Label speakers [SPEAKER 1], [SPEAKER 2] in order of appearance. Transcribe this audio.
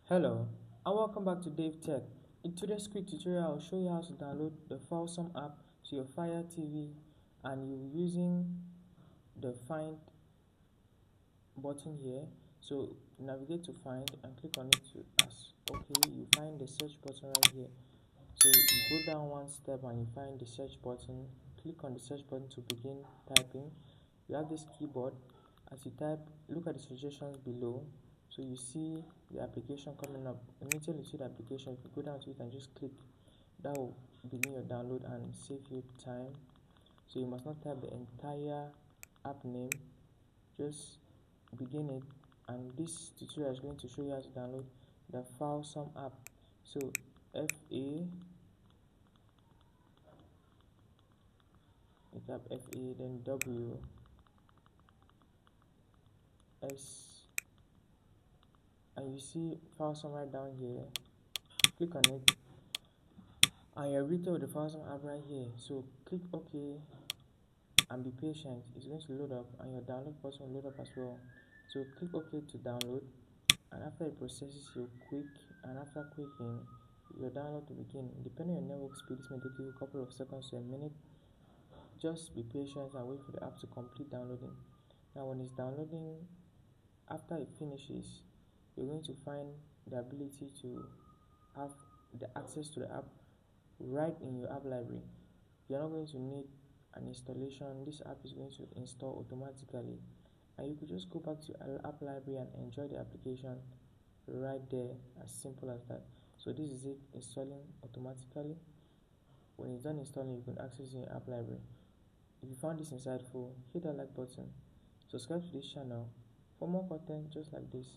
[SPEAKER 1] Hello and welcome back to DaveTech. In today's quick tutorial, I'll show you how to download the Fawesome app to your Fire TV, and you're using the Find button here. So navigate to Find and click on it to as okay. You find the search button right here. So you go down one step and you find the search button. Click on the search button to begin typing. You have this keyboard. As you type, look at the suggestions below. So you see the application coming up. Immediately you see the application, if you go down to it and just click, that will begin your download and save you time. So you must not type the entire app name, just begin it. And this tutorial is going to show you how to download the Fawesome app. So FA, you type FA, then WS, and you see Fawesome right down here. Click on it and you're ready with the Fawesome app right here. So click OK and be patient. It's going to load up and your download button will load up as well. So click OK to download, and after it processes, you quick, and after clicking, your download will begin. Depending on your network speed, this may take you a couple of seconds to a minute. Just be patient and wait for the app to complete downloading. Now when it's downloading, after it finishes, you're going to find the ability to have the access to the app right in your app library. You're not going to need an installation. This app is going to install automatically, and you could just go back to your app library and enjoy the application right there, as simple as that. So this is it, installing automatically. When it's done installing, you can access your app library. If you found this insightful, hit that like button, subscribe to this channel for more content just like this.